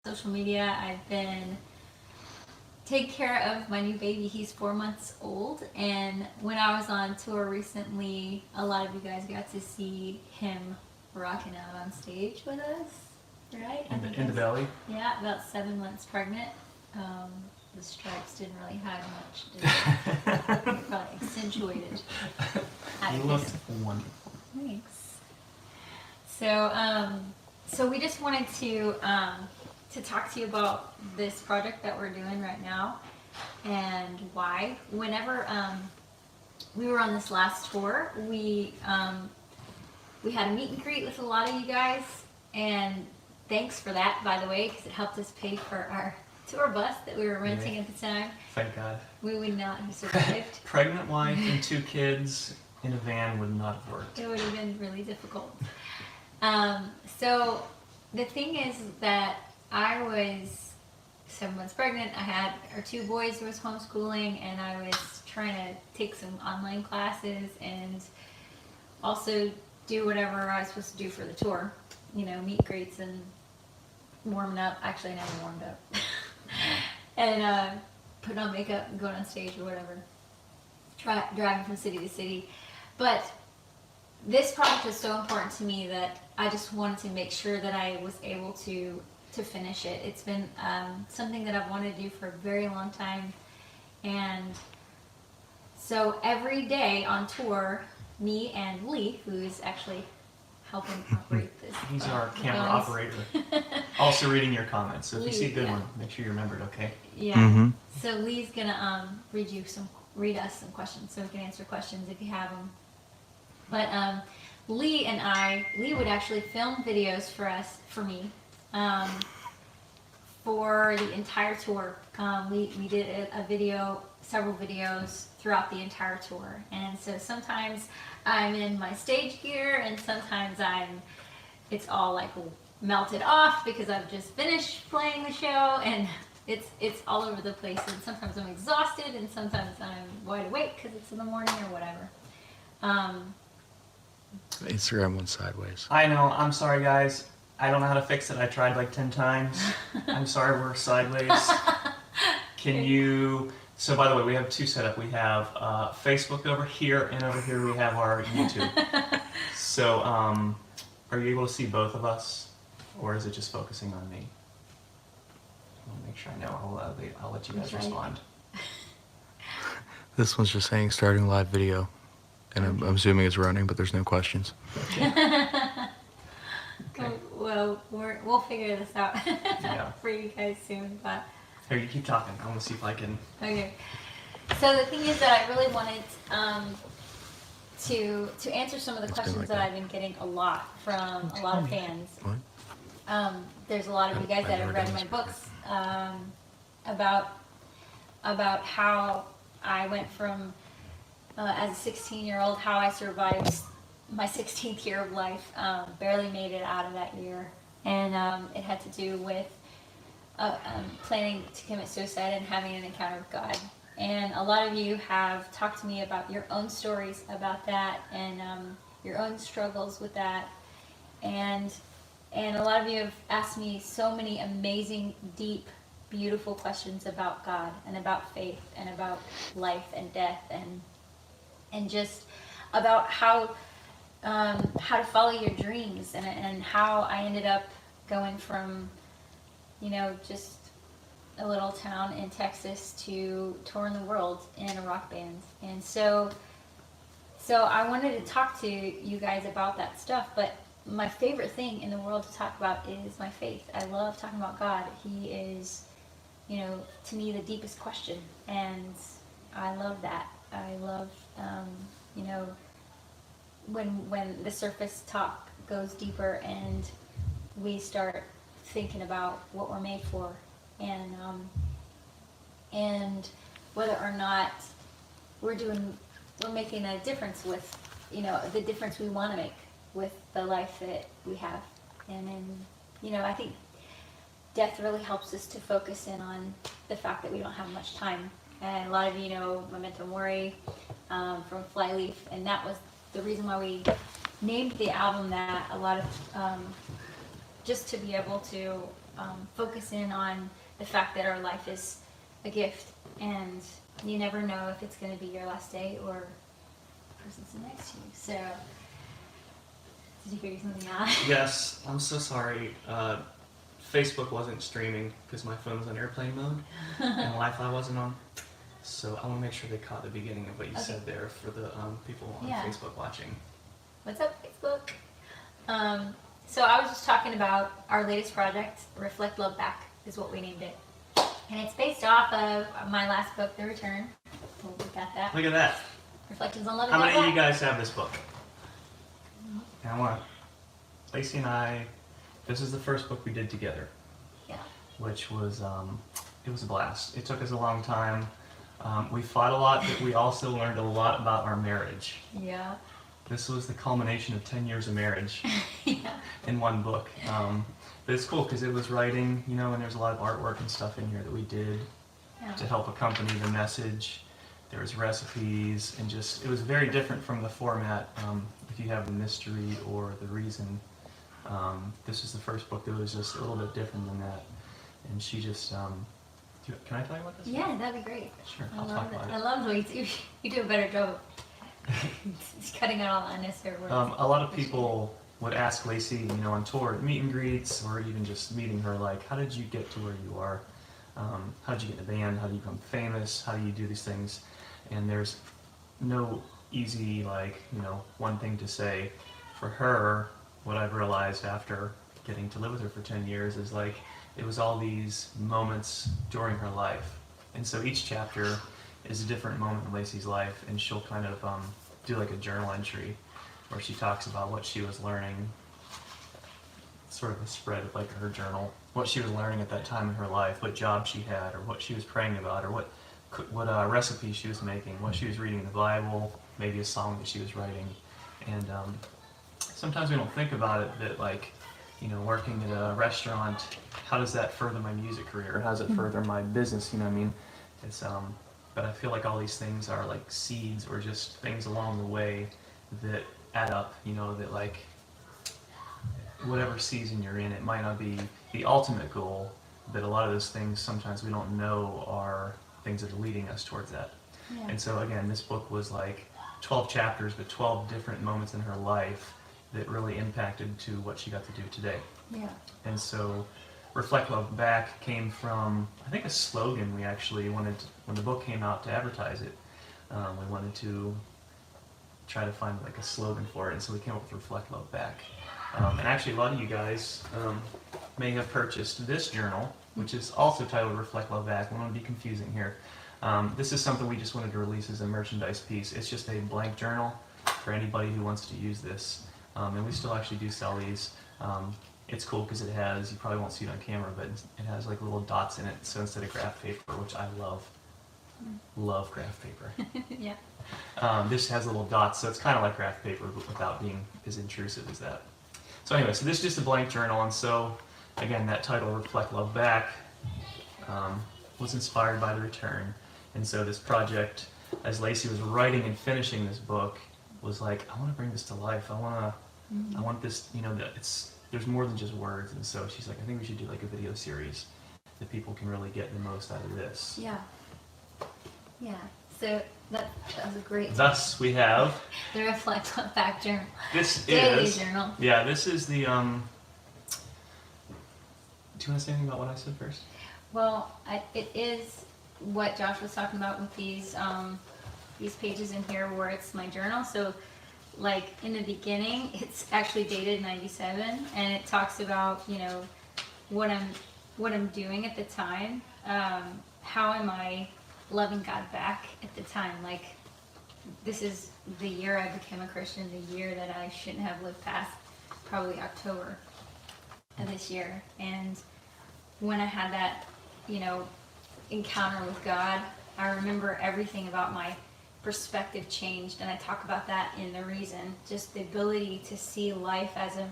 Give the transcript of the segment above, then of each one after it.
social media. I've been taking care of my new baby. He's 4 months old, and when I was on tour recently, a lot of you guys got to see him rocking out on stage with us, right? In the belly? Yeah, about 7 months pregnant. The stripes didn't really hide much, did they? They probably accentuated. You looked wonderful. Thanks. So we just wanted to talk to you about this project that we're doing right now and why. Whenever we were on this last tour, we had a meet and greet with a lot of you guys, and thanks for that, by the way, because it helped us pay for our tour bus that we were renting at the time. Thank God. We would not have survived. Pregnant wife and 2 kids in a van would not have worked. It would have been really difficult. So the thing is that I was 7 months pregnant. I had our 2 boys who was homeschooling, and I was trying to take some online classes and also do whatever I was supposed to do for the tour. You know, meet greets and warming up. Actually, I never warmed up. And putting on makeup and going on stage or whatever. Driving from city to city. But this project is so important to me that I just wanted to make sure that I was able to finish it. It's been something that I've wanted to do for a very long time, and so every day on tour, me and Lee, who is actually helping operate this. He's our camera operator. Also reading your comments, so if you see a good one, make sure you remember it, okay? Yeah. So Lee's gonna read us some questions, so we can answer questions if you have them. But Lee would actually film videos for me, for the entire tour. We did several videos throughout the entire tour, and so sometimes I'm in my stage gear, and sometimes it's all like melted off because I've just finished playing the show, and it's all over the place. And sometimes I'm exhausted, and sometimes I'm wide awake because it's in the morning or whatever. Instagram went sideways. I know, I'm sorry guys. I don't know how to fix it. I tried like 10 times. I'm sorry we're sideways. Can you... So by the way, we have 2 set up. We have Facebook over here, and over here we have our YouTube. So are you able to see both of us, or is it just focusing on me? I want to make sure I know. I'll let you guys respond. This one's just saying starting live video, and I'm assuming it's running, but there's no questions. Okay. Well, we'll figure this out Yeah. for you guys soon, but. Here, you keep talking. I want to see if I can... Okay. So the thing is that I really wanted to answer some of the questions that I've been getting a lot from a lot of fans. What? There's a lot of you guys that have read my books about how I went from, as a 16-year-old, how I survived my 16th year of life, barely made it out of that year. And it had to do with planning to commit suicide and having an encounter with God. And a lot of you have talked to me about your own stories about that, and your own struggles with that. And a lot of you have asked me so many amazing, deep, beautiful questions about God and about faith and about life and death and just about how to follow your dreams and how I ended up going from, you know, just a little town in Texas to touring the world in a rock band. And so I wanted to talk to you guys about that stuff, but my favorite thing in the world to talk about is my faith. I love talking about God. He is, you know, to me the deepest question, and I love that. I love, you know, when the surface talk goes deeper and we start thinking about what we're made for, and whether or not we're making a difference with, you know, the difference we want to make with the life that we have. And then, you know, I think death really helps us to focus in on the fact that we don't have much time. And a lot of you know Memento Mori from Flyleaf, and that was the reason why we named the album that. A lot of just to be able to focus in on the fact that our life is a gift, and you never know if it's going to be your last day or the person sitting next to you. So, did you figure something out? Yes, I'm so sorry. Facebook wasn't streaming because my phone was on airplane mode and Wi-Fi wasn't on. So I want to make sure they caught the beginning of what you said there for the people on Facebook watching. What's up, Facebook? So I was just talking about our latest project, Reflect Love Back is what we named it. And it's based off of my last book, The Return. We'll look at that. Look at that. Reflections on Love. How many of you guys have this book? And I want Lacey and I, this is the first book we did together. Yeah. Which was, it was a blast. It took us a long time. We fought a lot, but we also learned a lot about our marriage. Yeah. This was the culmination of 10 years of marriage Yeah. in one book. But it's cool because it was writing, you know, and there's a lot of artwork and stuff in here that we did to help accompany the message. There was recipes and just, it was very different from the format. If you have the mystery or the reason, this is the first book that was just a little bit different than that. And she just, can I tell you about this? Yeah, that'd be great. Sure, I I'll love talk it. about I it. love the way you do a better job of just cutting out all the unnecessary words. A lot of people would ask Lacey, you know, on tour, at meet and greets, or even just meeting her, like, how did you get to where you are? How did you get in the band? How do you become famous? How do you do these things? And there's no easy, like, you know, one thing to say. For her, what I've realized after getting to live with her for 10 years is, like, it was all these moments during her life. And so each chapter is a different moment in Lacey's life, and she'll kind of do like a journal entry where she talks about what she was learning, sort of a spread of like her journal, what she was learning at that time in her life, what job she had, or what she was praying about, or what recipe she was making, what she was reading in the Bible, maybe a song that she was writing. And sometimes we don't think about it, that, like, you know, working at a restaurant, how does that further my music career? How does it further my business? You know what I mean? It's but I feel like all these things are like seeds or just things along the way that add up, you know, that, like, whatever season you're in, it might not be the ultimate goal, but a lot of those things sometimes we don't know are things that are leading us towards that. Yeah. And so again, this book was like 12 chapters, but 12 different moments in her life that really impacted to what she got to do today. Yeah. And so Reflect Love Back came from, I think, a slogan we actually wanted to, when the book came out, to advertise it. We wanted to try to find like a slogan for it, and so we came up with Reflect Love Back. And actually a lot of you guys may have purchased this journal, which is also titled Reflect Love Back. I don't want to be confusing here. This is something we just wanted to release as a merchandise piece. It's just a blank journal for anybody who wants to use this. And we still actually do sell these. It's cool because it has, you probably won't see it on camera, but it has like little dots in it. So instead of graph paper, which I love graph paper. Yeah. This has little dots, so it's kind of like graph paper, but without being as intrusive as that. So anyway, so this is just a blank journal, and so again, that title, Reflect Love Back, was inspired by The Return. And so this project, as Lacey was writing and finishing this book, was like, I want to bring this to life. I want this, you know, that there's more than just words. And so she's like, I think we should do like a video series that people can really get the most out of this. Yeah. Yeah. So that was a great. Thus, we have The Reflect Love Back journal. this Daily is journal. Yeah, this is the. Do you want to say anything about what I said first? Well, it is what Josh was talking about with these pages in here, where it's my journal. So, like in the beginning, it's actually dated 97, and it talks about, you know, what I'm doing at the time. How am I loving God back at the time? Like, this is the year I became a Christian, the year that I shouldn't have lived past, probably October of this year. And when I had that, you know, encounter with God, I remember everything about my perspective changed, and I talk about that in The Reason. Just the ability to see life as a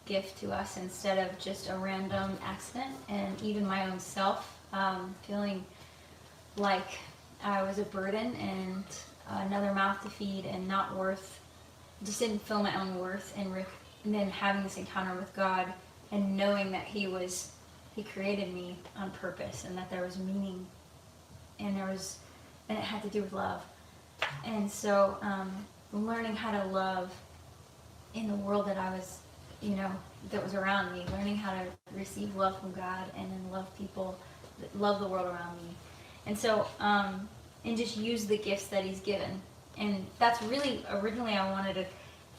gift to us instead of just a random accident, and even my own self feeling like I was a burden and another mouth to feed and not worth, just didn't feel my own worth, and then having this encounter with God and knowing that He was He created me on purpose, and that there was meaning, and it had to do with love. And so, learning how to love in the world that I was, that was around me, learning how to receive love from God and then love people, love the world around me. And so, and just use the gifts that He's given. And that's really, originally I wanted to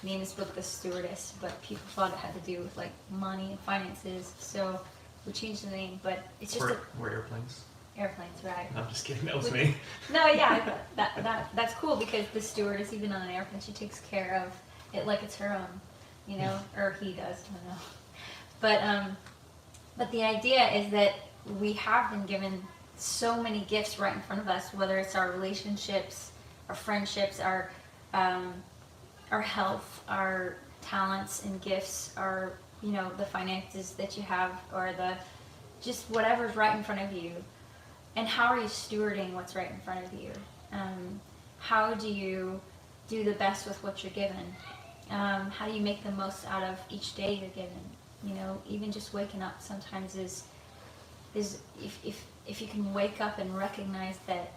name this book The Stewardess, but people thought it had to do with like money and finances. So we changed the name, but it's just We're airplanes. Airplanes, right? I'm just kidding. That was me. No, yeah, that's cool because the stewardess, even on an airplane, she takes care of it like it's her own, or he does, I don't know. But the idea is that we have been given so many gifts right in front of us, whether it's our relationships, our friendships, our health, our talents and gifts, our the finances that you have, or just whatever's right in front of you. And how are you stewarding what's right in front of you? How do you do the best with what you're given? How do you make the most out of each day you're given? Even just waking up sometimes is if you can wake up and recognize that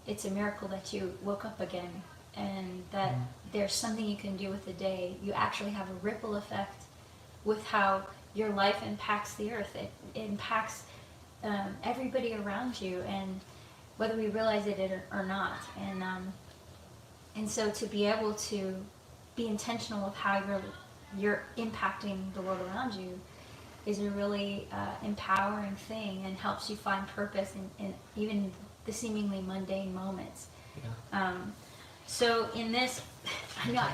it's a miracle that you woke up again, and that there's something you can do with the day. You actually have a ripple effect with how your life impacts the earth. It impacts everybody around you, and whether we realize it or not. And so to be able to be intentional with how you're impacting the world around you is a really empowering thing, and helps you find purpose in even the seemingly mundane moments. Yeah. So in this, I know.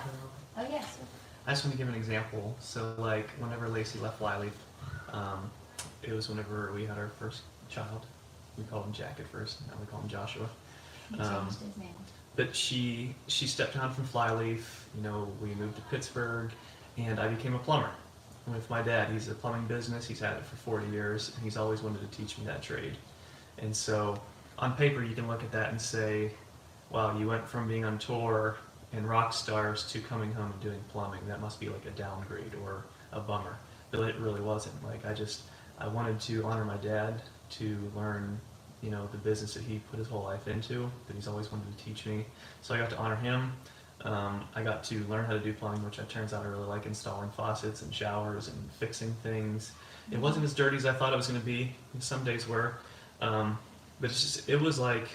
Oh yes. I just want to give an example. So like whenever Lacey left Flyleaf, it was whenever we had our first child. We called him Jack at first, now we call him Joshua. He changed his name. But she stepped down from Flyleaf. We moved to Pittsburgh, and I became a plumber with my dad. He's a plumbing business. He's had it for 40 years, and he's always wanted to teach me that trade. And so on paper, you can look at that and say, wow, you went from being on tour and rock stars to coming home and doing plumbing. That must be like a downgrade or a bummer. But it really wasn't. Like I wanted to honor my dad, to learn, the business that he put his whole life into, that he's always wanted to teach me. So I got to honor him. I got to learn how to do plumbing, which it turns out I really like, installing faucets and showers and fixing things. It wasn't as dirty as I thought it was going to be. Some days were. But it was like,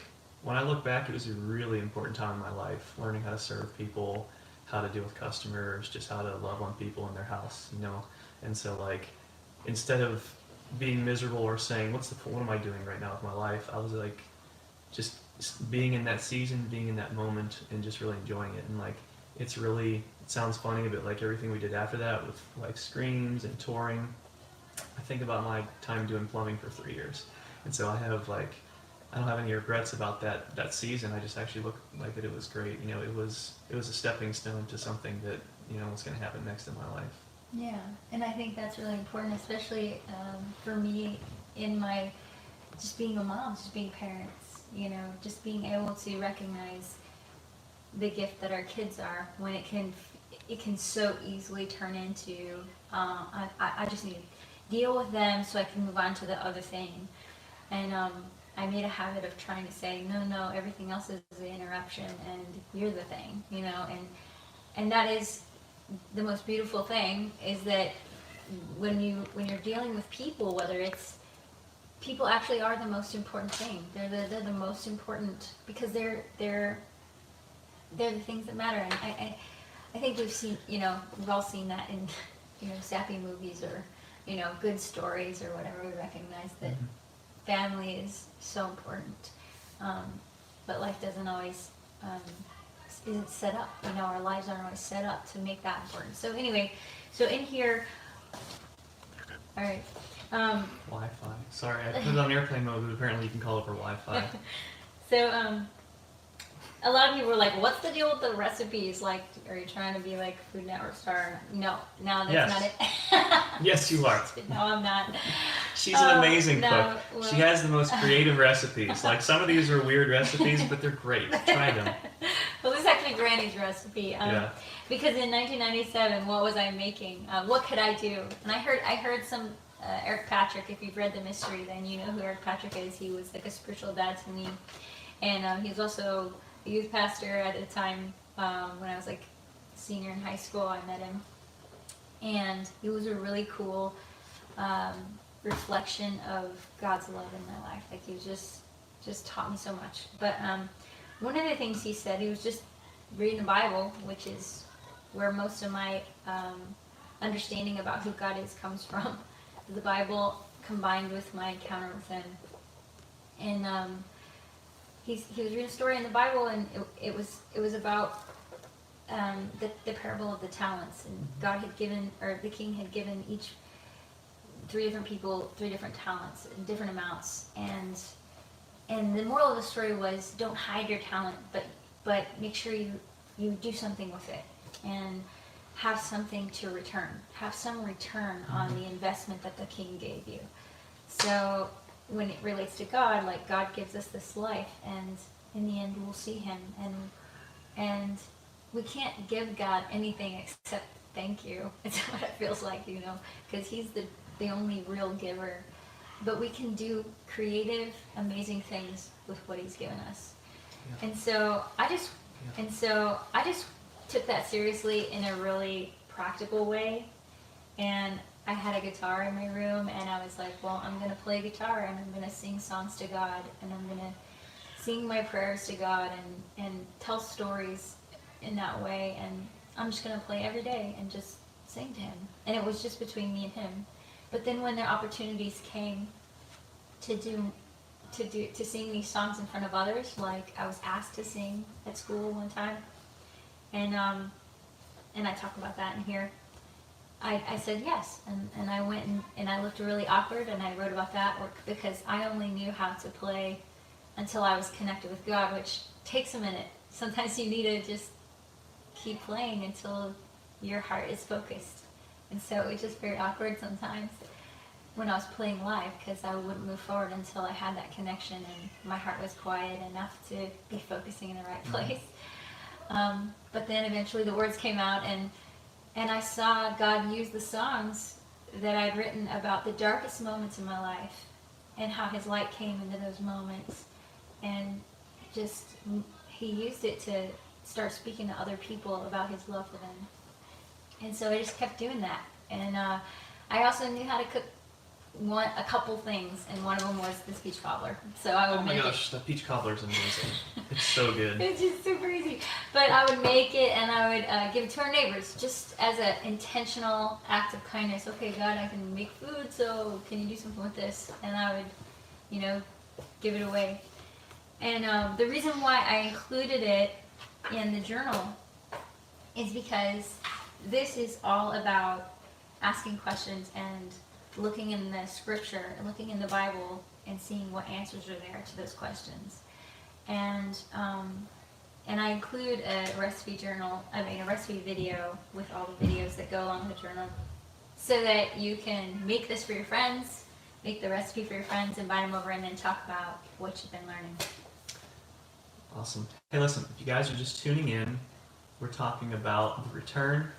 when I look back, it was a really important time in my life, learning how to serve people, how to deal with customers, just how to love on people in their house, And so like, instead of being miserable or saying, what am I doing right now with my life? I was like, just being in that season, being in that moment, and just really enjoying it. And like, it sounds funny, but like everything we did after that with like screams and touring, I think about my time doing plumbing for 3 years. And so I don't have any regrets about that season. I just actually look like that it was great. It was a stepping stone to something that, was going to happen next in my life. Yeah, and I think that's really important, especially for me in my, just being a mom, just being parents, just being able to recognize the gift that our kids are, when it can so easily turn into, I just need to deal with them so I can move on to the other thing. And I made a habit of trying to say, no, everything else is the interruption and you're the thing, and that is the most beautiful thing, is that when you're dealing with people, whether it's people actually are the most important thing. They're the most important because they're the things that matter. And I think we've seen, we've all seen that in sappy movies or good stories or whatever. We recognize that family is so important, but life doesn't always isn't set up. Our lives aren't always set up to make that important. So anyway, in here, all right. Wi-Fi. Sorry, I put it on airplane mode, but apparently you can call over Wi-Fi. So a lot of people were like, "What's the deal with the recipes? Like, are you trying to be like Food Network star?" No, that's not it. Yes, you are. No, I'm not. She's an amazing cook. Well, she has the most creative recipes. Like, some of these are weird recipes, but they're great. Try them. Well, this is actually Granny's recipe. Because in 1997, what was I making? What could I do? And I heard some Eric Patrick. If you've read The Mystery, then you know who Eric Patrick is. He was like a spiritual dad to me, and he was also a youth pastor at the time when I was like senior in high school. I met him, and he was a really cool reflection of God's love in my life. Like he was just taught me so much. But one of the things he said, he was just reading the Bible, which is where most of my understanding about who God is comes from. The Bible combined with my encounter with him. And he was reading a story in the Bible, and it was about the parable of the talents. And God had given, or the king had given each 3 different people 3 different talents, different amounts. And the moral of the story was, don't hide your talent, but make sure you do something with it and have something to return. Have some return on the investment that the king gave you. So when it relates to God, like God gives us this life, and in the end we'll see him, and we can't give God anything except thank you. It's what it feels like, because he's the only real giver. But we can do creative, amazing things with what he's given us. Yeah. And so I just took that seriously in a really practical way. And I had a guitar in my room, and I was like, well, I'm going to play guitar, and I'm going to sing songs to God, and I'm going to sing my prayers to God and tell stories in that way. And I'm just going to play every day and just sing to him. And it was just between me and him. But then when the opportunities came to sing these songs in front of others, like I was asked to sing at school one time, and I talk about that in here. I said yes, and I went and I looked really awkward, and I wrote about that because I only knew how to play until I was connected with God, which takes a minute. Sometimes you need to just keep playing until your heart is focused. And so it was just very awkward sometimes when I was playing live, because I wouldn't move forward until I had that connection and my heart was quiet enough to be focusing in the right place. But then eventually the words came out, and I saw God use the songs that I'd written about the darkest moments in my life and how his light came into those moments. And just, he used it to start speaking to other people about his love for them. And so I just kept doing that. And I also knew how to cook a couple things, and one of them was this peach cobbler. So I would make it. Oh my gosh, the peach cobbler is amazing. It's so good. It's just super easy. But I would make it, and I would give it to our neighbors, just as an intentional act of kindness. Okay, God, I can make food, so can you do something with this? And I would, give it away. And the reason why I included it in the journal is because this is all about asking questions and looking in the scripture and looking in the Bible and seeing what answers are there to those questions. And I include a recipe video with all the videos that go along the journal, so that you can make this for your friends, make the recipe for your friends, invite them over, and then talk about what you've been learning. Awesome. Hey, listen, if you guys are just tuning in, we're talking about the return.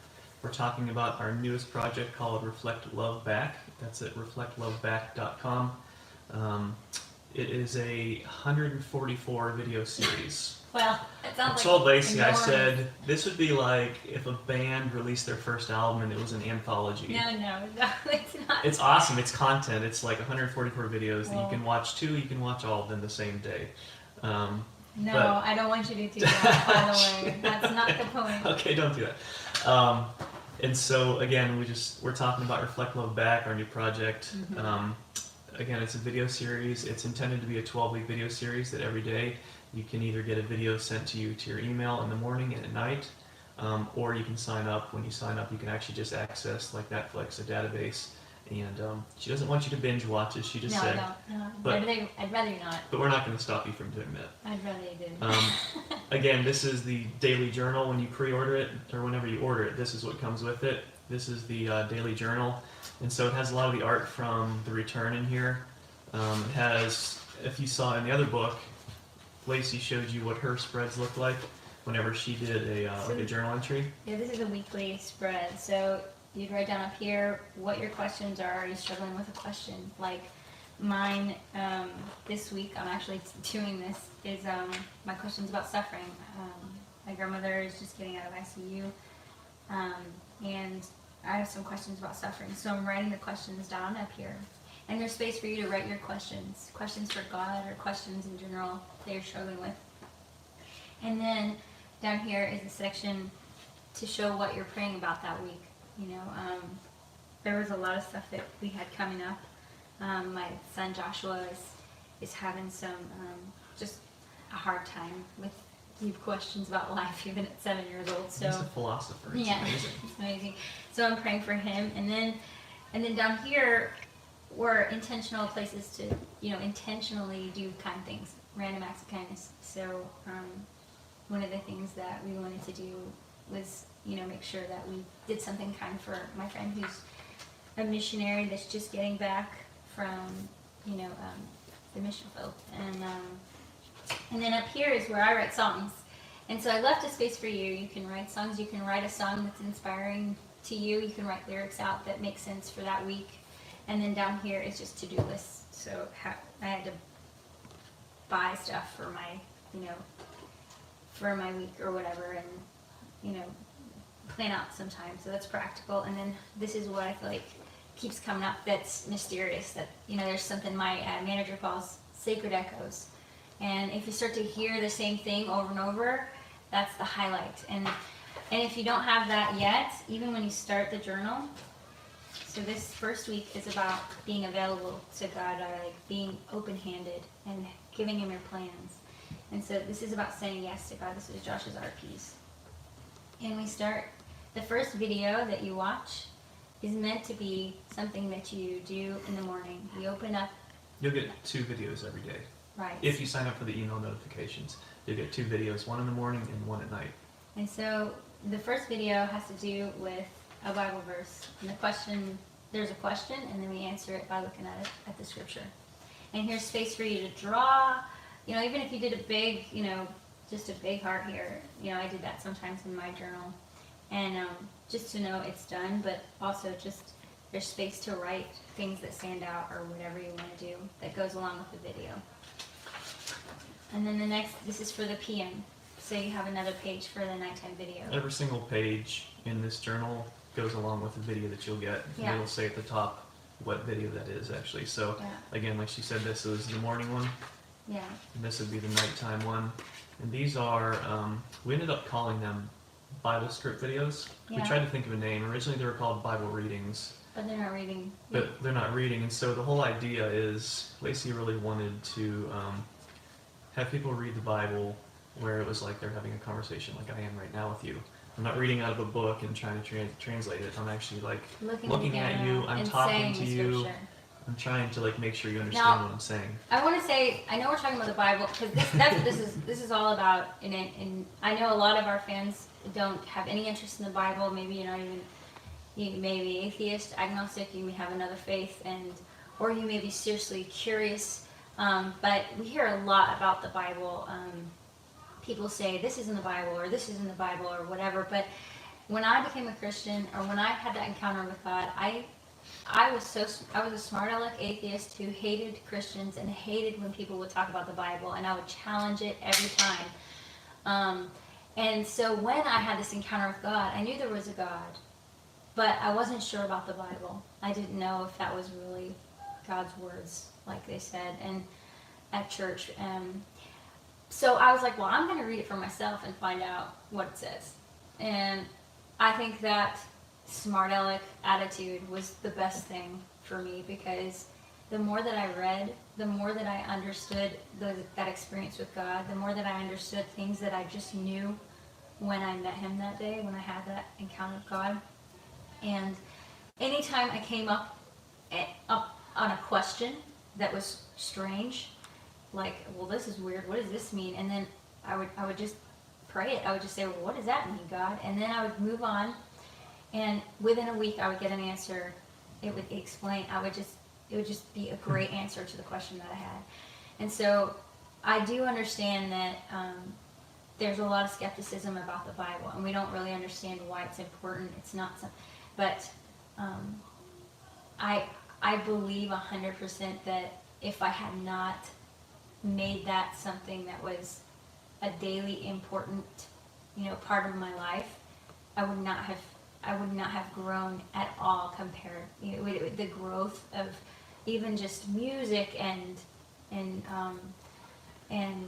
We're talking about our newest project called Reflect Love Back. That's at reflectloveback.com. It is a 144 video series. Well, it sounds I like told Lacey, enormous. I said, this would be like if a band released their first album and it was an anthology. No, it's not. It's awesome. It's content. It's like 144 videos that Well, you can watch you can watch all of them the same day. No, but I don't want you to do that, by the way. That's not the point. Okay, don't do that. And so again, we're talking about Reflect Love Back, our new project. Mm-hmm. Again, it's a video series. It's intended to be a 12-week video series that every day you can either get a video sent to you to your email in the morning and at night, or you can sign up. When you sign up, you can actually just access, like Netflix, a database. And she doesn't want you to binge watch it. She just said. No, I don't. But, I'd rather you not. But we're not going to stop you from doing that. I'd rather you didn't. Again, this is the daily journal. When you pre-order it, or whenever you order it, this is what comes with it. This is the daily journal. And so it has a lot of the art from The Return in here. It has, if you saw in the other book, Lacey showed you what her spreads look like whenever she did a journal entry. Yeah, this is a weekly spread. So you'd write down up here what your questions are. Are you struggling with a question? Like mine, this week, I'm actually doing this, is my questions about suffering. My grandmother is just getting out of ICU, and I have some questions about suffering. So I'm writing the questions down up here. And there's space for you to write your questions for God or questions in general that you're struggling with. And then down here is a section to show what you're praying about that week. You know, there was a lot of stuff that we had coming up. My son Joshua is having some just a hard time with deep questions about life, even at 7 years old. So he's a philosopher. It's yeah, amazing. it's amazing. So I'm praying for him, and then down here were intentional places to, you know, intentionally do kind things, random acts of kindness. So one of the things that we wanted to do was, you know, make sure that we did something kind for my friend who's a missionary that's just getting back from, you know, the mission field. And then up here is where I write songs. And so I left a space for you. You can write songs. You can write a song that's inspiring to you. You can write lyrics out that make sense for that week. And then down here is just to-do lists. So I had to buy stuff for my, you know, for my week or whatever, and, you know, plan out some time. So that's practical. And then this is what I feel like keeps coming up that's mysterious, that, you know, there's something my manager calls sacred echoes. And if you start to hear the same thing over and over, that's the highlight. And if you don't have that yet, even when you start the journal, so this first week is about being available to God, like being open-handed and giving him your plans. And so this is about saying yes to God. This is Josh's RPs. And we start, the first video that you watch is meant to be something that you do in the morning. You open up. You'll get 2 videos every day. Right. If you sign up for the email notifications, you'll get 2 videos, one in the morning and one at night. And so the first video has to do with a Bible verse. And the question, there's a question, and then we answer it by looking at it, at the scripture. And here's space for you to draw. You know, even if you did a big, you know, just a big heart here. You know, I did that sometimes in my journal. And just to know it's done, but also just there's space to write things that stand out or whatever you want to do that goes along with the video. And then the next, this is for the PM. So you have another page for the nighttime video. Every single page in this journal goes along with the video that you'll get. Yeah. And it'll say at the top what video that is actually. So Yeah. again, like she said, this is the morning one, Yeah. and this would be the nighttime one. And these are, we ended up calling them Bible script videos. Yeah. We tried to think of a name. Originally they were called Bible readings, But they're not reading. but they're not reading. And so the whole idea is Lacey really wanted to have people read the Bible where it was like they're having a conversation like I am right now with you. I'm not reading out of a book and trying to translate it. I'm actually like looking at you. I'm talking to you. I'm trying to like make sure you understand Now, what I'm saying. I want to say, I know we're talking about the Bible because that's what this is all about. And I know a lot of our fans don't have any interest in the Bible. Maybe you're not even, you may be atheist, agnostic. You may have another faith, or you may be seriously curious. But we hear a lot about the Bible. People say this is in the Bible or this is in the Bible or whatever. But when I became a Christian, or when I had that encounter with God, I was a smart aleck atheist who hated Christians and hated when people would talk about the Bible, and I would challenge it every time. And so when I had this encounter with God, I knew there was a God, but I wasn't sure about the Bible. I didn't know if that was really God's words, like they said, and at church. So I was like, well, I'm going to read it for myself and find out what it says. And I think that smart aleck attitude was the best thing for me, because the more that I read, the more that I understood that experience with God, the more that I understood things that I just knew when I met him that day, when I had that encounter with God. And anytime I came up on a question that was strange, like, well, this is weird, what does this mean? And then I would just pray it. I would just say, well, what does that mean, God? And then I would move on, and within a week I would get an answer. It would explain, it would just be a great answer to the question that I had. And so I do understand that there's a lot of skepticism about the Bible, and we don't really understand why it's important. It's not some, but um, I believe 100% that if I had not made that something that was a daily important, part of my life, I would not have grown at all compared, the growth of even just music and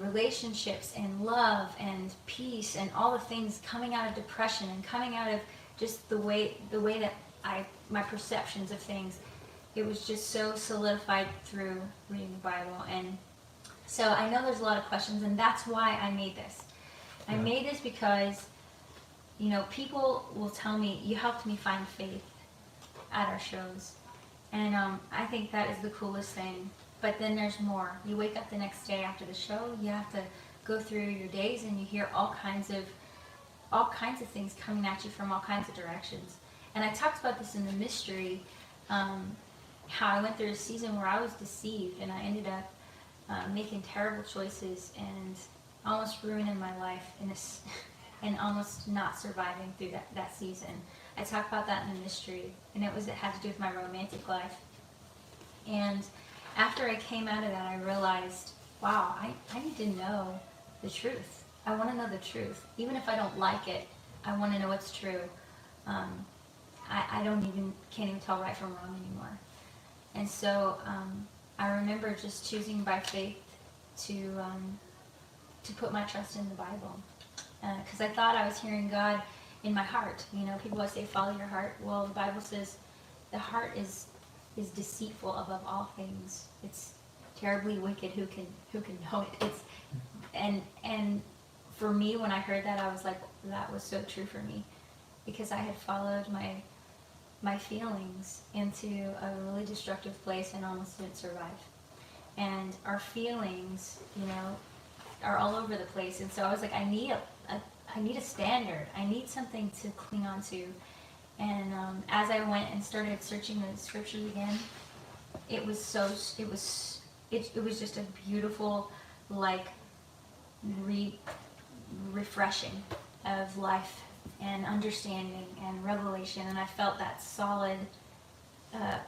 relationships and love and peace and all the things coming out of depression and coming out of just the way that my perceptions of things, it was just so solidified through reading the Bible. And so I know there's a lot of questions, and that's why I made this. I made this because, people will tell me, you helped me find faith at our shows. And I think that is the coolest thing. But then there's more. You wake up the next day after the show, you have to go through your days, and you hear all kinds of things coming at you from all kinds of directions. And I talked about this in the mystery, how I went through a season where I was deceived, and I ended up making terrible choices and almost ruining my life and almost not surviving through that season. I talk about that in the mystery, and it had to do with my romantic life. And after I came out of that, I realized, wow, I need to know the truth. I want to know the truth. Even if I don't like it, I want to know what's true. I can't even tell right from wrong anymore. And so I remember just choosing by faith to put my trust in the Bible. Because I thought I was hearing God in my heart. People always say, follow your heart. Well, the Bible says the heart is deceitful above all things. It's terribly wicked. Who can know it? And for me, when I heard that, I was like, that was so true for me, because I had followed my feelings into a really destructive place and almost didn't survive. And our feelings, are all over the place. And so I was like, I need a standard. I need something to cling on to. And as I went and started searching the scriptures again, it was just a beautiful, refreshing of life and understanding and revelation. And I felt that solid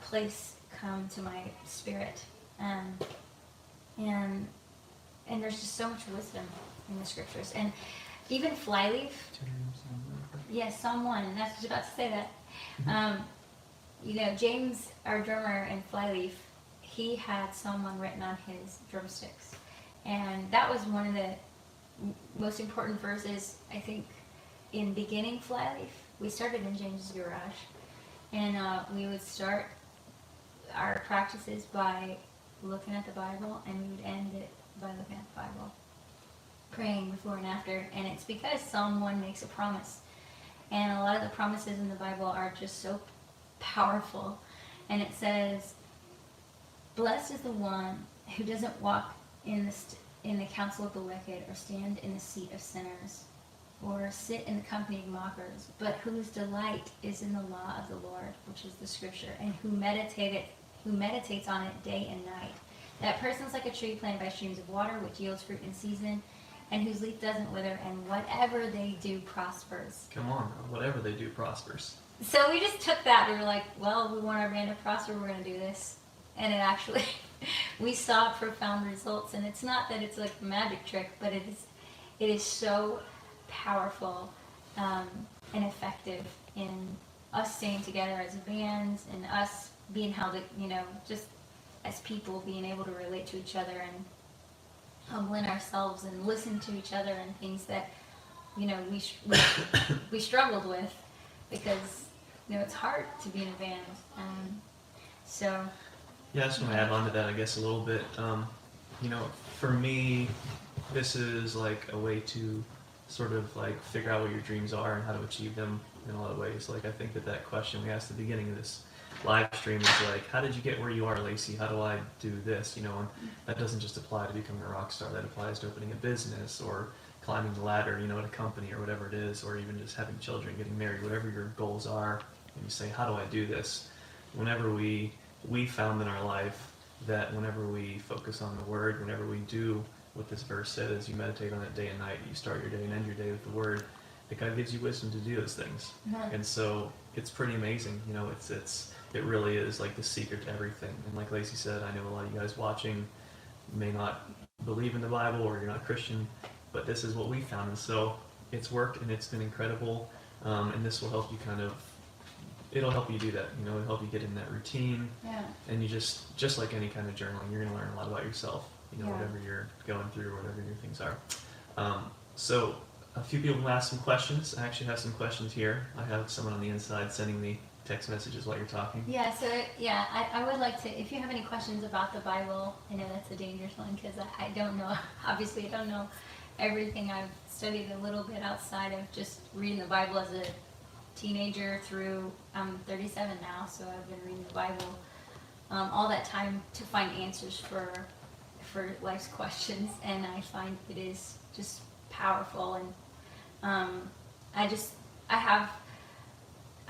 place come to my spirit. And there's just so much wisdom in the scriptures. And even Flyleaf, yes, Psalm 1, and I was about to say that. James, our drummer in Flyleaf, he had Psalm 1 written on his drumsticks. And that was one of the most important verses, I think, in beginning Flyleaf. We started in James's garage. And we would start our practices by looking at the Bible, and we would end it by looking at the Bible, praying before and after. And it's because Psalm 1 makes a promise. And a lot of the promises in the Bible are just so powerful. And it says, blessed is the one who doesn't walk in the counsel of the wicked, or stand in the seat of sinners, or sit in the company of mockers, but whose delight is in the law of the Lord, which is the scripture, and who meditates on it day and night. That person's like a tree planted by streams of water, which yields fruit in season, and whose leaf doesn't wither, and whatever they do prospers. Come on, whatever they do prospers. So we just took that, and we were like, well, we want our band to prosper, we're going to do this. And it actually, we saw profound results. And it's not that it's like a magic trick, but it is so powerful and effective in us staying together as a band, and us being held, just as people, being able to relate to each other and humbling ourselves and listen to each other, and things that we struggled with, because it's hard to be in a band. So Yeah, I just want to add on to that, I guess, a little bit. For me, this is like a way to sort of like figure out what your dreams are and how to achieve them in a lot of ways. Like, I think that question we asked at the beginning of this live stream is like, how did you get where you are, Lacey? How do I do this? And that doesn't just apply to becoming a rock star. That applies to opening a business, or climbing the ladder, at a company, or whatever it is, or even just having children, getting married, whatever your goals are. And you say, how do I do this? Whenever we found in our life that whenever we focus on the Word, whenever we do what this verse says, you meditate on it day and night, you start your day and end your day with the Word, that God gives you wisdom to do those things. Mhm. And so it's pretty amazing. You know, it really is like the secret to everything. And like Lacey said, I know a lot of you guys watching may not believe in the Bible or you're not Christian, but this is what we found. And so it's worked and it's been incredible. And this will help you it'll help you do that. You know, it'll help you get in that routine. Yeah. And you just like any kind of journaling, you're going to learn a lot about yourself, you know, Yeah. whatever you're going through or whatever your things are. So a few people have asked some questions. I actually have some questions here. I have someone on the inside sending me text messages while you're talking. Yeah, so I would like to, if you have any questions about the Bible, I know that's a dangerous one because I don't know, obviously I don't know everything. I've studied a little bit outside of just reading the Bible as a teenager through, I'm 37 now, so I've been reading the Bible all that time to find answers for life's questions, and I find it is just powerful, and I've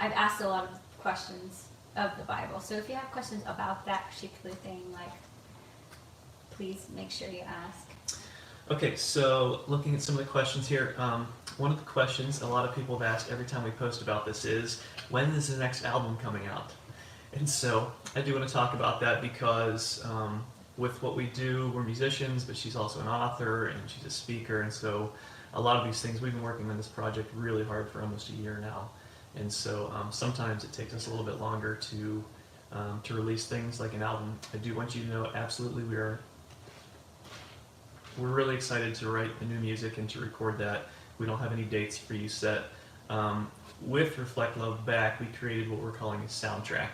asked a lot of questions of the Bible. So if you have questions about that particular thing, like, please make sure you ask. Okay, so looking at some of the questions here, one of the questions a lot of people have asked every time we post about this is, when is the next album coming out? And so I do want to talk about that because with what we do, we're musicians, but she's also an author and she's a speaker, and so a lot of these things, we've been working on this project really hard for almost a year now. And so sometimes it takes us a little bit longer to release things like an album. I do want you to know, absolutely, we're really excited to write the new music and to record that. We don't have any dates for you set. With Reflect Love Back, we created what we're calling a soundtrack.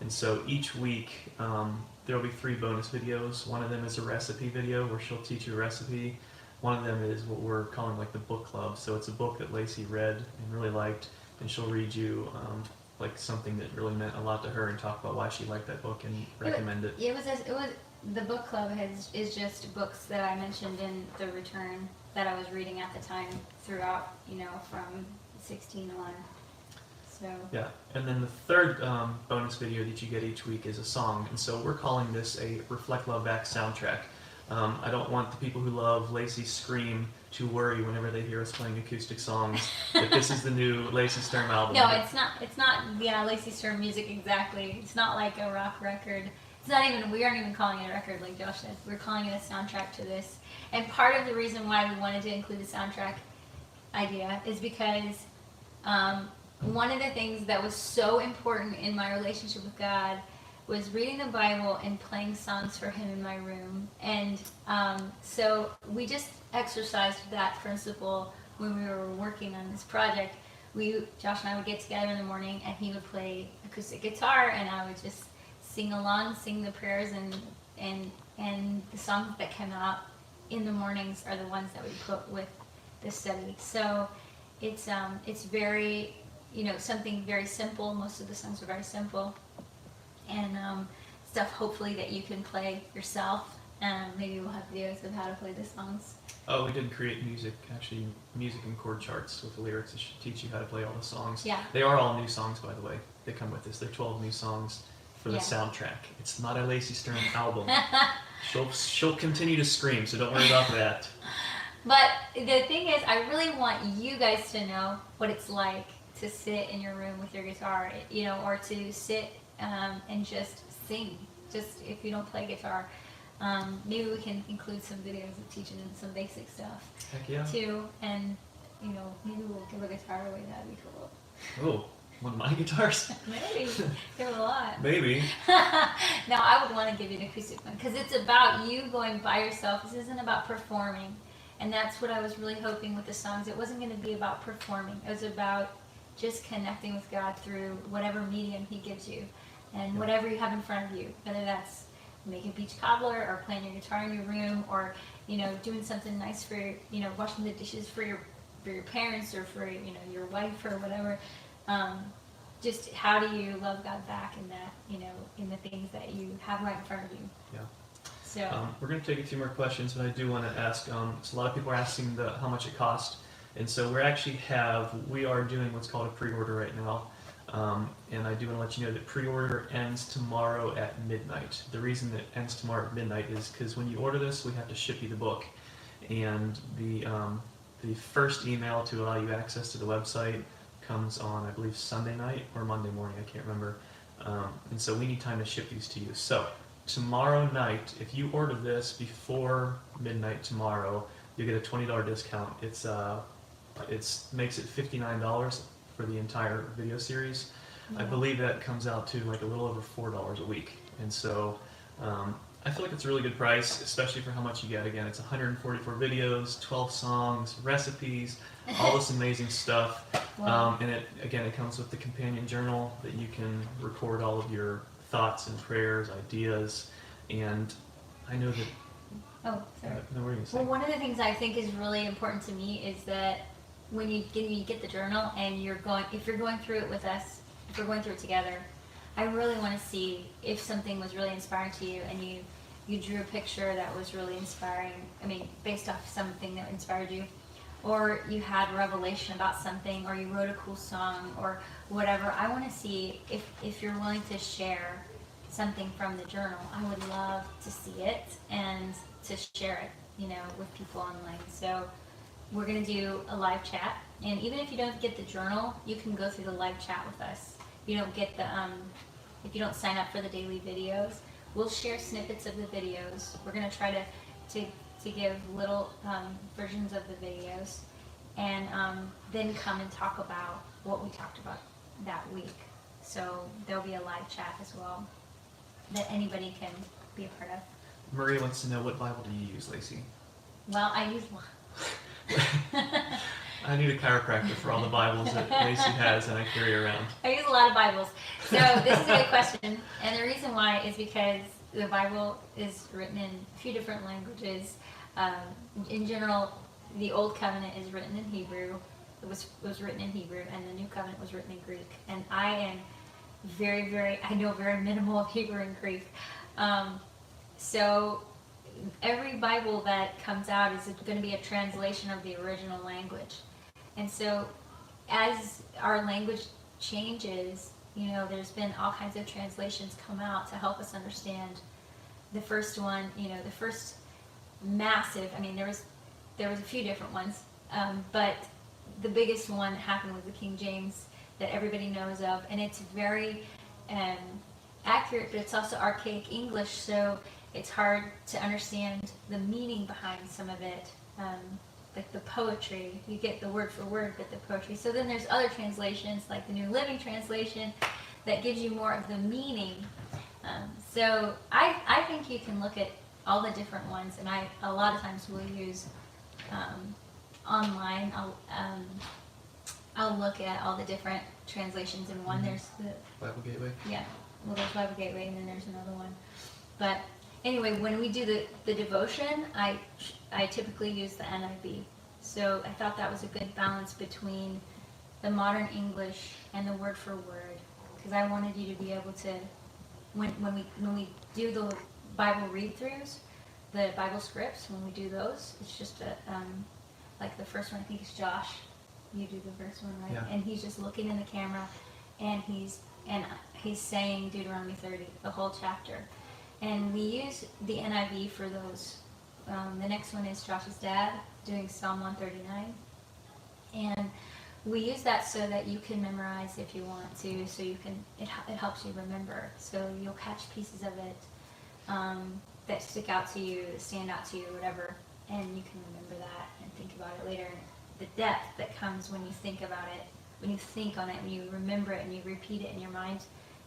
And so each week, there will be 3 bonus videos. One of them is a recipe video where she'll teach you a recipe. One of them is what we're calling like the book club. So it's a book that Lacey read and really liked, and she'll read you like something that really meant a lot to her and talk about why she liked that book and recommend it. It was the book club is just books that I mentioned in the return that I was reading at the time throughout, you know, from 16 on. So Yeah, and then the third bonus video that you get each week is a song, and so we're calling this a Reflect Love Back soundtrack. I don't want the people who love Lacey Scream to worry whenever they hear us playing acoustic songs that this is the new Lacey Sturm album. no, it's not Lacey Sturm music exactly. It's not like a rock record. It's not even, we aren't even calling it a record like Josh said. We're calling it a soundtrack to this. And part of the reason why we wanted to include the soundtrack idea is because one of the things that was so important in my relationship with God was reading the Bible and playing songs for Him in my room. And so we just exercised that principle when we were working on this project. Josh and I would get together in the morning, and he would play acoustic guitar, and I would just sing along, sing the prayers, and the songs that come out in the mornings are the ones that we put with the study. So it's very, you know, something very simple. Most of the songs are very simple, and stuff hopefully that you can play yourself. Maybe we'll have videos of how to play the songs. Oh, we did create music and chord charts with the lyrics that should teach you how to play all the songs. Yeah. They are all new songs, by the way. They come with this. They're 12 new songs for the Yeah. soundtrack. It's not a Lacey Sturm album. She'll continue to scream, so don't worry about that. But the thing is, I really want you guys to know what it's like to sit in your room with your guitar, you know, or to sit and just sing. Just if you don't play guitar, maybe we can include some videos of teaching them some basic stuff Heck yeah. too. And you know, maybe we'll give a guitar away. That'd be cool. Oh, one of my guitars? Maybe give a lot. Maybe. No, I would want to give you an acoustic one because it's about you going by yourself. This isn't about performing, and that's what I was really hoping with the songs. It wasn't going to be about performing. It was about just connecting with God through whatever medium He gives you, and whatever you have in front of you. Whether that's making beach cobbler, or playing your guitar in your room, or you know, doing something nice for you know, washing the dishes for your parents, or for you know, your wife, or whatever. Just how do you love God back in that, you know, in the things that you have right in front of you. Yeah. So We're going to take a few more questions, but I do want to ask, so a lot of people are asking how much it cost. And so we are doing what's called a pre-order right now. And I do want to let you know that pre-order ends tomorrow at midnight. The reason it ends tomorrow at midnight is because when you order this, we have to ship you the book. And the first email to allow you access to the website comes on, I believe, Sunday night or Monday morning. I can't remember. And so we need time to ship these to you. So tomorrow night, if you order this before midnight tomorrow, you get a $20 discount. It makes it $59 for the entire video series. I believe that comes out to like a little over $4 a week. And so I feel like it's a really good price, especially for how much you get. Again, it's 144 videos, 12 songs, recipes, all this amazing stuff. Wow. And it comes with the companion journal that you can record all of your thoughts and prayers, ideas. And I know that... Oh, sorry. No, what were you going to say? Well, one of the things I think is really important to me is that when you get the journal and if you're going through it with us, if we're going through it together, I really want to see if something was really inspiring to you and you drew a picture that was really inspiring, I mean, based off something that inspired you, or you had a revelation about something, or you wrote a cool song, or whatever. I want to see if you're willing to share something from the journal. I would love to see it and to share it, with people online. So we're going to do a live chat, and even if you don't get the journal, you can go through the live chat with us. If you don't get if you don't sign up for the daily videos, we'll share snippets of the videos. We're going to try to give little versions of the videos, and then come and talk about what we talked about that week. So there'll be a live chat as well that anybody can be a part of. Maria wants to know, what Bible do you use, Lacey? Well, I use one. I need a chiropractor for all the Bibles that Lacey has and I carry around. I use a lot of Bibles. So this is a good question. And the reason why is because the Bible is written in a few different languages. In general, the Old Covenant is written in Hebrew. It was written in Hebrew, and the New Covenant was written in Greek. And I am I know very minimal of Hebrew and Greek. So every Bible that comes out is going to be a translation of the original language. And so as our language changes, there's been all kinds of translations come out to help us understand. The first one, the first massive, there was a few different ones, but the biggest one happened with the King James that everybody knows of, and it's very accurate, but it's also archaic English, so it's hard to understand the meaning behind some of it, like the poetry. You get the word for word, but the poetry. So then there's other translations, like the New Living Translation, that gives you more of the meaning. So I think you can look at all the different ones, and a lot of times will use online. I'll look at all the different translations in one. There's the Bible Gateway? Yeah, well, there's Bible Gateway, and then there's another one. But anyway, when we do the devotion, I typically use the NIV. So I thought that was a good balance between the modern English and the word for word, because I wanted you to be able to, when we do the Bible read-throughs, the Bible scripts, when we do those, it's just like the first one, I think is Josh. You do the first one, right? Yeah. And he's just looking in the camera, and he's saying Deuteronomy 30, the whole chapter. And we use the NIV for those. The next one is Josh's dad doing Psalm 139. And we use that so that you can memorize if you want to, so you can, it helps you remember. So you'll catch pieces of it that stick out to you, that stand out to you, whatever, and you can remember that and think about it later. And the depth that comes when you think about it, when you think on it, when you remember it and you repeat it in your mind,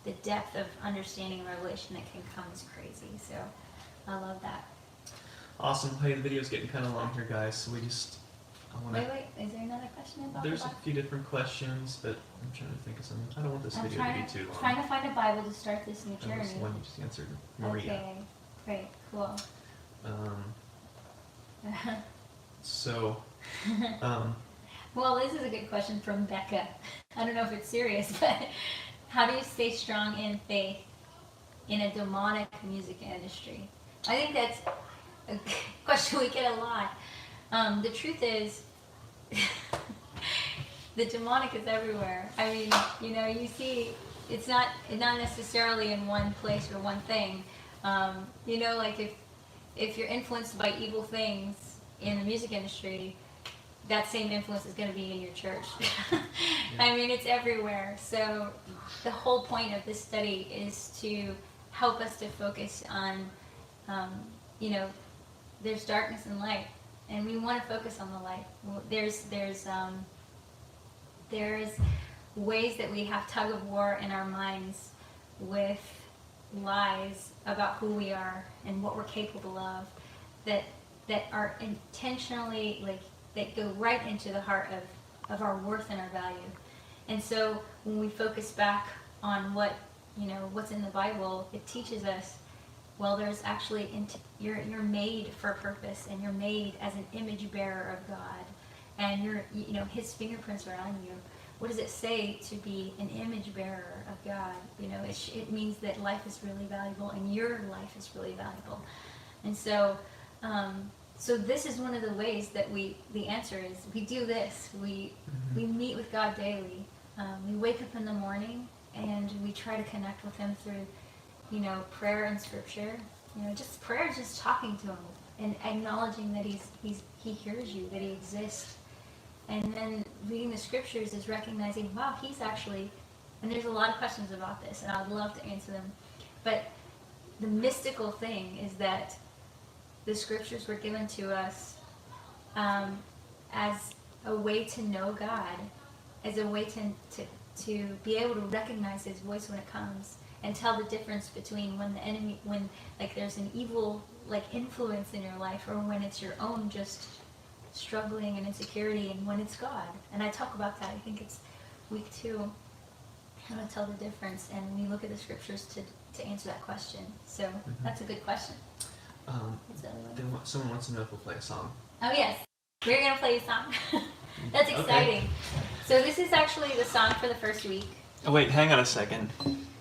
the depth of understanding and revelation that can come is crazy. So I love that. Awesome. Hey, the video's getting kind of long here, guys, so I want to... Wait, is there another question about There's the a Bible? few different questions, but I'm trying to think of something. I don't want this I'm video to be too long. trying to find a Bible to start this new That journey. was the one you just answered, Maria. Okay, great, cool. So, Well, this is a good question from Becca. I don't know if it's serious, but how do you stay strong in faith in a demonic music industry? I think that's a question we get a lot. The truth is, the demonic is everywhere. I mean, you see, it's not necessarily in one place or one thing. Like if you're influenced by evil things in the music industry, that same influence is going to be in your church. I mean, it's everywhere. So the whole point of this study is to help us to focus on, you know, there's darkness and light, and we want to focus on the light. There's ways that we have tug of war in our minds with lies about who we are and what we're capable of, that are intentionally, like, that go right into the heart of our worth and our value. And so when we focus back on what, you know, what's in the Bible, it teaches us, well, there's actually, you're made for a purpose, and you're made as an image bearer of God, and you know, His fingerprints are on you. What does it say to be an image bearer of God? You know, it means that life is really valuable, and your life is really valuable. And so, so this is one of the ways that the answer is, we do this. We meet with God daily. We wake up in the morning, and we try to connect with Him through, you know, prayer and scripture. You know, just prayer is just talking to Him and acknowledging that He hears you, that He exists. And then reading the scriptures is recognizing, wow, He's actually, and there's a lot of questions about this, and I'd love to answer them. But the mystical thing is that the scriptures were given to us as a way to know God, as a way to be able to recognize His voice when it comes, and tell the difference between when like there's an evil, like, influence in your life, or when it's your own just struggling and insecurity, and when it's God. And I talk about that, I think it's week 2, how to tell the difference, and we look at the scriptures to answer that question. So that's a good question. Someone wants to know if we'll play a song. Oh yes, we're going to play a song. That's exciting. Okay. So this is actually the song for the first week. Oh, wait, hang on a second.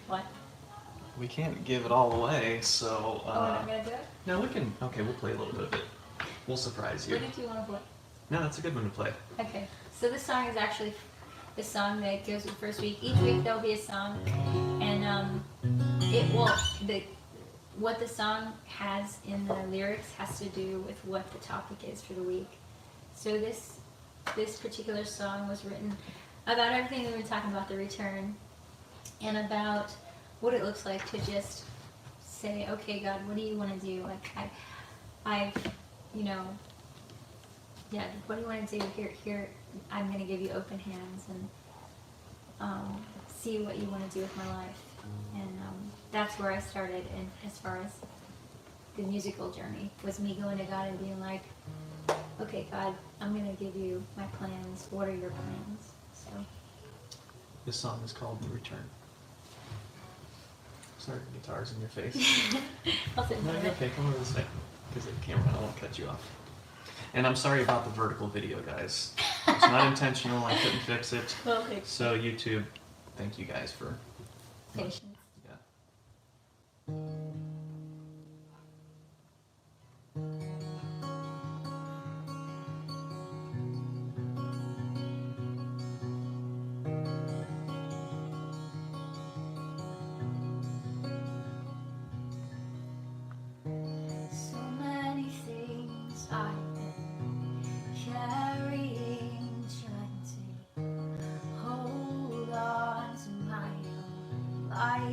What? We can't give it all away, so... we're not going to do it? No, we can... Okay, we'll play a little bit of it. We'll surprise you. What did you want to play? No, that's a good one to play. Okay, so this song is actually the song that goes with the first week. Each week there'll be a song, and it will... what the song has in the lyrics has to do with what the topic is for the week. So this particular song was written about everything we've been talking about, the return, and about what it looks like to just say, okay, God, what do you want to do? Like, I've, you know, yeah, what do you want to do? Here, I'm going to give you open hands and see what you want to do with my life. And that's where I started, and as far as the musical journey, was me going to God and being like, okay, God, I'm going to give you my plans. What are your plans? So This song is called The Return. Sorry, the guitar's in your face. I'll sit No, in you're it. okay. Come over this way, because the camera, I won't cut you off. And I'm sorry about the vertical video, guys. It's not intentional. I couldn't fix it. Well, okay. So YouTube, thank you guys for... Patience. Yeah. So many things I've been carrying, trying to hold on to my own life.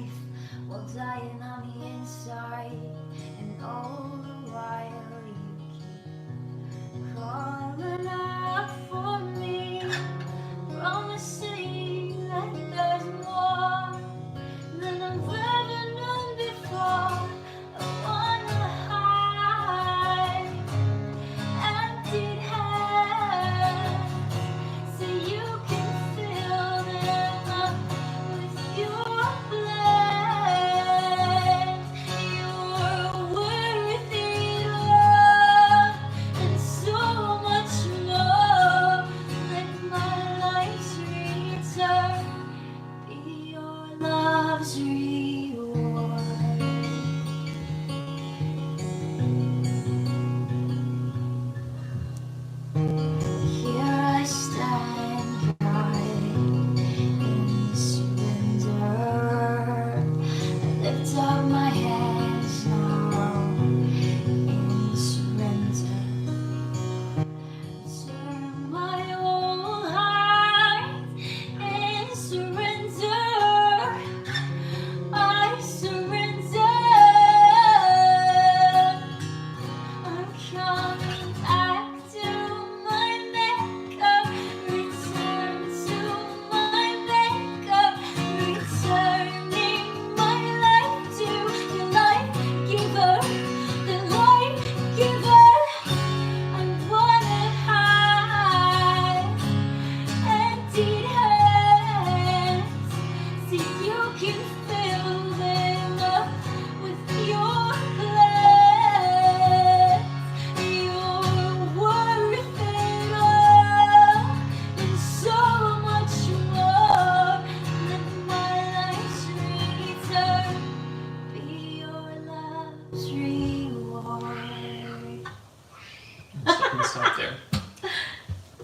start there.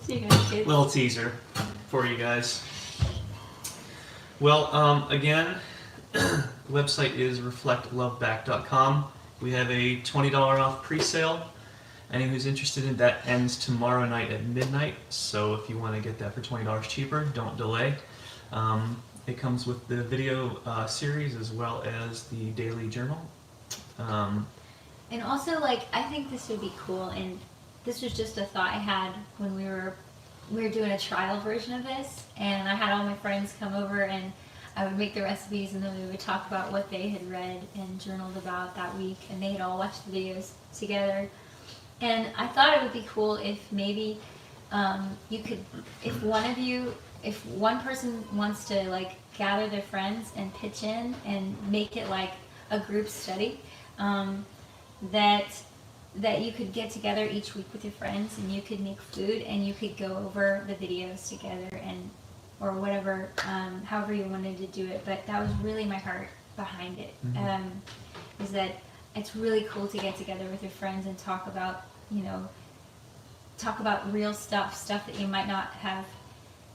See you guys, kids. Little teaser for you guys. Well, again, the website is reflectloveback.com. We have a $20 off pre-sale. Anyone who's interested in that ends tomorrow night at midnight. So if you want to get that for $20 cheaper, don't delay. It comes with the video series as well as the daily journal. And also, like, I think this would be cool, and this was just a thought I had when we were doing a trial version of this, and I had all my friends come over, and I would make the recipes, and then we would talk about what they had read and journaled about that week, and they had all watched the videos together. And I thought it would be cool if maybe you could, if one person wants to like gather their friends and pitch in and make it like a group study, that you could get together each week with your friends and you could make food and you could go over the videos together and or whatever, however you wanted to do it. But that was really my heart behind it. Is that it's really cool to get together with your friends and talk about, talk about real stuff that you might not have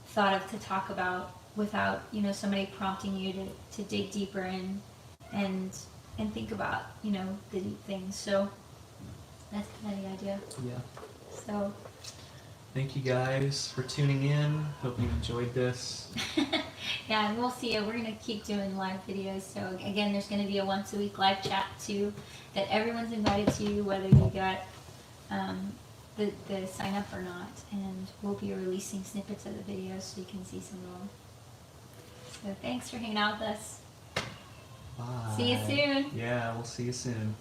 thought of to talk about without, somebody prompting you to dig deeper in and think about, the deep things. So that's kind of the idea. Yeah. So Thank you guys for tuning in. Hope you enjoyed this. yeah, and we'll see you. We're going to keep doing live videos. So again, there's going to be a once a week live chat too that everyone's invited to, whether you got the sign up or not. And we'll be releasing snippets of the videos so you can see some of them. So thanks for hanging out with us. Bye. See you soon. Yeah, we'll see you soon.